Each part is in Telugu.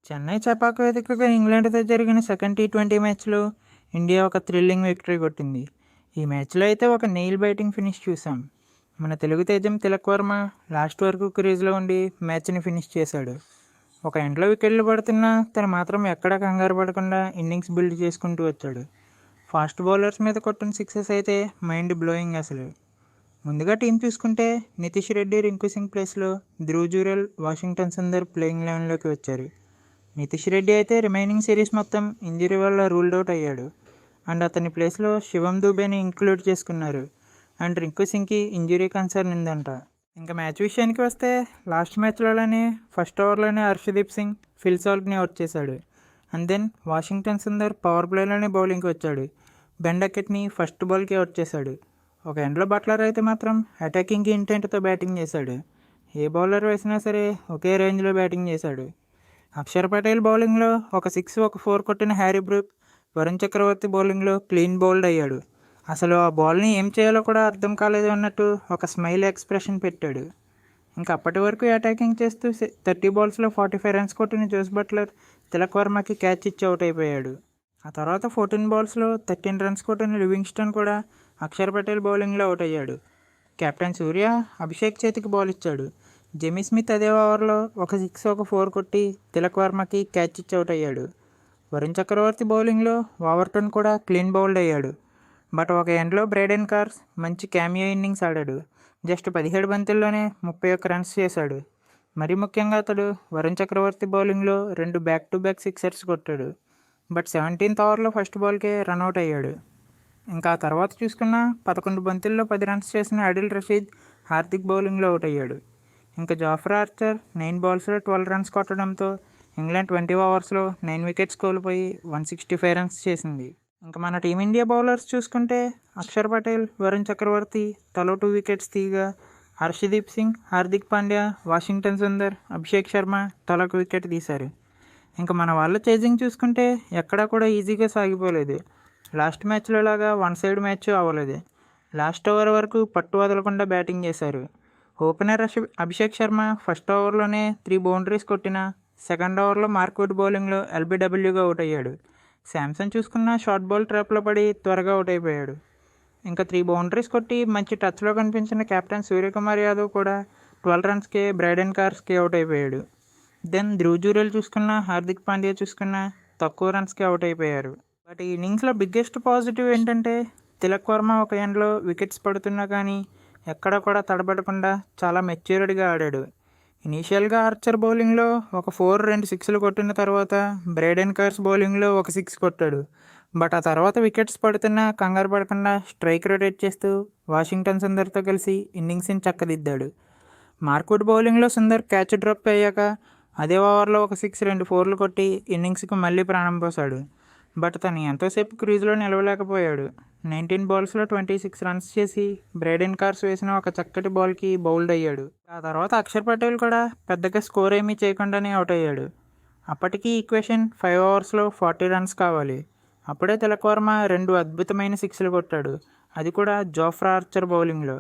చెన్నై చెపాకు వేదికగా ఇంగ్లాండ్తో జరిగిన సెకండ్ టీ20 మ్యాచ్లో ఇండియా ఒక థ్రిల్లింగ్ విక్టరీ కొట్టింది. ఈ మ్యాచ్లో అయితే ఒక నెయిల్ బైటింగ్ ఫినిష్ చూసాం. మన తెలుగు తేజం తిలక్ వర్మ లాస్ట్ వరకు క్రీజ్లో ఉండి మ్యాచ్ని ఫినిష్ చేశాడు. ఒక ఎండ్లో వికెట్లు పడుతున్నా తను మాత్రం ఎక్కడా కంగారు పడకుండా ఇన్నింగ్స్ బిల్డ్ చేసుకుంటూ వచ్చాడు. ఫాస్ట్ బౌలర్స్ మీద కొట్టిన సిక్సెస్ అయితే మైండ్ బ్లోయింగ్ అసలు. ముందుగా టీం చూసుకుంటే నితీష్ రెడ్డి, రింకు సింగ్ ప్లేస్లో ధ్రువ్ జురెల్, వాషింగ్టన్ సుందర్ ప్లేయింగ్ లెవెన్లోకి వచ్చారు. నితీష్ రెడ్డి అయితే రిమైనింగ్ సిరీస్ మొత్తం ఇంజరీ వల్ల రూల్డ్ అవుట్ అయ్యాడు. అండ్ అతని ప్లేస్లో శివం దూబేని ఇంక్లూడ్ చేసుకున్నారు. అండ్ రింకు సింగ్కి ఇంజరీ కన్సర్న్ ఉందంట. ఇంకా మ్యాచ్ విషయానికి వస్తే లాస్ట్ మ్యాచ్లోనే ఫస్ట్ ఓవర్లోనే హర్షదీప్ సింగ్ ఫిల్ సాల్ట్ని అవుట్ చేశాడు. And then Washington Sundar power ప్లేలోనే బౌలింగ్కి వచ్చాడు. బెన్ డకెట్ని ఫస్ట్ బాల్కి అవుట్ చేశాడు. ఒక ఎండ్లో బట్లర్ అయితే మాత్రం అటాకింగ్ ఇంటెంట్తో బ్యాటింగ్ చేశాడు. ఏ బౌలర్ వేసినా సరే ఒకే రేంజ్లో బ్యాటింగ్ చేశాడు. అక్షర్ పటేల్ బౌలింగ్లో ఒక 6 ఒక 4 కొట్టిన హ్యారీ బ్రూక్, వరుణ్ చక్రవర్తి బౌలింగ్లో క్లీన్ బౌల్డ్ అయ్యాడు. అసలు ఆ బాల్ని ఏం చేయాలో కూడా అర్థం కాలేదు అన్నట్టు ఒక స్మైల్ ఎక్స్ప్రెషన్ పెట్టాడు. ఇంకా అప్పటి వరకు అటాకింగ్ చేస్తూ 30 బాల్స్లో 45 రన్స్ కొట్టిన జోస్ బట్లర్ తిలక్ వర్మకి క్యాచ్ ఇచ్చి అవుట్ అయిపోయాడు. ఆ తర్వాత 14 బాల్స్లో 13 రన్స్ కొట్టిన లివింగ్స్టన్ కూడా అక్షర్ పటేల్ బౌలింగ్లో అవుట్ అయ్యాడు. కెప్టెన్ సూర్య అభిషేక్ చేతికి బాల్ ఇచ్చాడు. జెమీ స్మిత్ అదే ఓవర్లో ఒక 6 ఒక 4 కొట్టి తిలక్ వర్మకి క్యాచ్ ఇచ్చి అవుట్ అయ్యాడు. వరుణ్ చక్రవర్తి బౌలింగ్లో వావర్టన్ కూడా క్లీన్ బౌల్డ్ అయ్యాడు. బట్ ఒక ఎండ్లో బ్రైడెన్ కార్స్ మంచి క్యామియో ఇన్నింగ్స్ ఆడాడు. జస్ట్ 17 బంతుల్లోనే 31 రన్స్ చేశాడు. మరీ ముఖ్యంగా అతడు వరుణ్ చక్రవర్తి బౌలింగ్లో 2 బ్యాక్ టు బ్యాక్ సిక్సర్స్ కొట్టాడు. బట్ 17th ఓవర్లో ఫస్ట్ బాల్కే రన్అట్ అయ్యాడు. ఇంకా ఆ తర్వాత చూసుకున్న 11 బంతుల్లో 10 రన్స్ చేసిన అడిల్ రషీద్ హార్దిక్ బౌలింగ్లో అవుట్ అయ్యాడు. ఇంకా జాఫ్రా ఆర్చర్ 9 బాల్స్లో 12 రన్స్ కొట్టడంతో ఇంగ్లాండ్ 20 ఓవర్స్లో 9 వికెట్స్ కోల్పోయి 165 రన్స్ చేసింది. ఇంకా మన టీమిండియా బౌలర్స్ చూసుకుంటే అక్షర్ పటేల్, వరుణ్ చక్రవర్తి తలో 2 వికెట్స్ తీయగా హర్షదీప్ సింగ్, హార్దిక్ పాండ్యా, వాషింగ్టన్ సుందర్, అభిషేక్ శర్మ తలో 1 వికెట్ తీశారు. ఇంకా మన వాళ్ళ చేజింగ్ చూసుకుంటే ఎక్కడా కూడా ఈజీగా సాగిపోలేదు. లాస్ట్ మ్యాచ్లో లాగా వన్ సైడ్ మ్యాచ్ అవ్వలేదు. లాస్ట్ ఓవర్ వరకు పట్టు వదలకుండా బ్యాటింగ్ చేశారు. ఓపెనర్ అభిషేక్ శర్మ ఫస్ట్ ఓవర్లోనే 3 బౌండరీస్ కొట్టిన సెకండ్ ఓవర్లో మార్క్వుడ్ బౌలింగ్లో ఎల్బీడబ్ల్యూగా అవుట్ అయ్యాడు. శాంసన్ చూసుకున్న షార్ట్ బాల్ ట్రాప్లో పడి త్వరగా అవుట్ అయిపోయాడు. ఇంకా 3 బౌండరీస్ కొట్టి మంచి టచ్లో కనిపించిన కెప్టెన్ సూర్యకుమార్ యాదవ్ కూడా 12 రన్స్కే బ్రైడెన్ కార్స్కి అవుట్ అయిపోయాడు. దెన్ ధ్రువ్ జురెల్ చూసుకున్న హార్దిక్ పాండ్యా చూసుకున్న తక్కువ రన్స్కి అవుట్ అయిపోయారు. బట్ ఈ ఇన్నింగ్స్లో బిగ్గెస్ట్ పాజిటివ్ ఏంటంటే తిలక్ వర్మ ఒక ఎండ్లో వికెట్స్ పడుతున్నా కానీ ఎక్కడ కూడా తడబడకుండా చాలా మెచ్యూర్డ్గా ఆడాడు. ఇనీషియల్గా ఆర్చర్ బౌలింగ్లో ఒక 4 2 6లు కొట్టిన తర్వాత బ్రైడెన్ కార్స్ బౌలింగ్లో ఒక 6 కొట్టాడు. బట్ ఆ తర్వాత వికెట్స్ పడుతున్నా కంగారు పడకుండా స్ట్రైక్ రొటేట్ చేస్తూ వాషింగ్టన్ సుందర్తో కలిసి ఇన్నింగ్స్ని చక్కదిద్దాడు. మార్క్వుడ్ బౌలింగ్లో సుందర్ క్యాచ్ డ్రాప్ అయ్యాక అదే ఓవర్లో ఒక 6 2 4లు కొట్టి ఇన్నింగ్స్కి మళ్ళీ ప్రాణం పోశాడు. బట్ తను ఎంతోసేపు క్రీజ్లో నిలవలేకపోయాడు. 19 బాల్స్లో 26 రన్స్ చేసి బ్రైడెన్ కార్స్ వేసిన ఒక చక్కటి బాల్కి బౌల్డ్ అయ్యాడు. ఆ తర్వాత అక్షర్ పటేల్ కూడా పెద్దగా స్కోర్ ఏమీ చేయకుండానే అవుట్ అయ్యాడు. అప్పటికి ఈక్వేషన్ 5 ఓవర్స్లో 40 రన్స్ కావాలి. అప్పుడే తిలక్ వర్మ 2 అద్భుతమైన 6లు కొట్టాడు, అది కూడా జాఫ్రా ఆర్చర్ బౌలింగ్లో.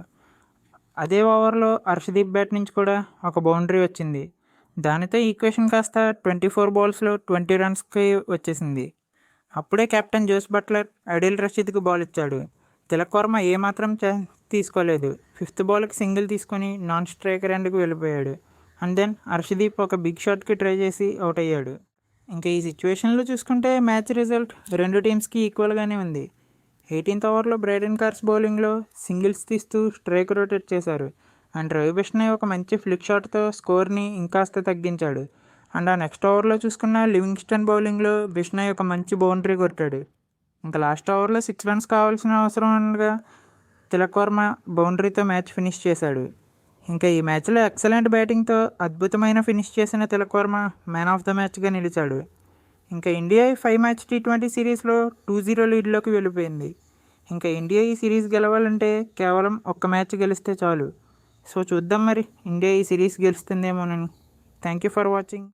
అదే ఓవర్లో హర్షదీప్ బ్యాట్ నుంచి కూడా ఒక బౌండరీ వచ్చింది. దానితో ఈక్వేషన్ కాస్త 24 బాల్స్లో 20 రన్స్కి వచ్చేసింది. అప్పుడే కెప్టెన్ జోస్ బట్లర్ అడిల్ రషీద్కి బాల్ ఇచ్చాడు. తిలక్ వర్మ ఏమాత్రం తీసుకోలేదు. 5th బాల్కి సింగిల్ తీసుకొని నాన్ స్ట్రైకర్ ఎండ్కి వెళ్ళిపోయాడు. అండ్ దెన్ హర్షదీప్ ఒక బిగ్ షాట్కి ట్రై చేసి అవుట్ అయ్యాడు. ఇంకా ఈ సిచ్యువేషన్లో చూసుకుంటే మ్యాచ్ రిజల్ట్ రెండు టీమ్స్కి ఈక్వల్గానే ఉంది. 18th ఓవర్లో బ్రైడెన్ కార్స్ బౌలింగ్లో సింగిల్స్ తీస్తూ స్ట్రైక్ రొటేట్ చేశారు. అండ్ రవి బిష్ణయ్ ఒక మంచి ఫ్లిక్ షాట్తో స్కోర్ని ఇంకాస్త తగ్గించాడు. అండ్ ఆ నెక్స్ట్ ఓవర్లో చూసుకున్న లివింగ్స్టన్ బౌలింగ్లో బిష్ణయ్ ఒక మంచి బౌండరీ కొట్టాడు. ఇంకా లాస్ట్ ఓవర్లో 6 రన్స్ కావాల్సిన అవసరం ఉండగా తిలక్ వర్మ బౌండరీతో మ్యాచ్ ఫినిష్ చేశాడు. ఇంకా ఈ మ్యాచ్లో ఎక్సలెంట్ బ్యాటింగ్తో అద్భుతమైన ఫినిష్ చేసిన Tilak Varma man of the మ్యాచ్గా నిలిచాడు. ఇంకా ఇండియా 5 మ్యాచ్ టీ20 సిరీస్లో 2-0 లీడ్లోకి వెళ్ళిపోయింది. ఇంకా ఇండియా ఈ సిరీస్ గెలవాలంటే కేవలం ఒక్క మ్యాచ్ గెలిస్తే చాలు. సో చూద్దాం మరి ఇండియా ఈ సిరీస్ గెలుస్తుందేమోనని. Thank you for watching.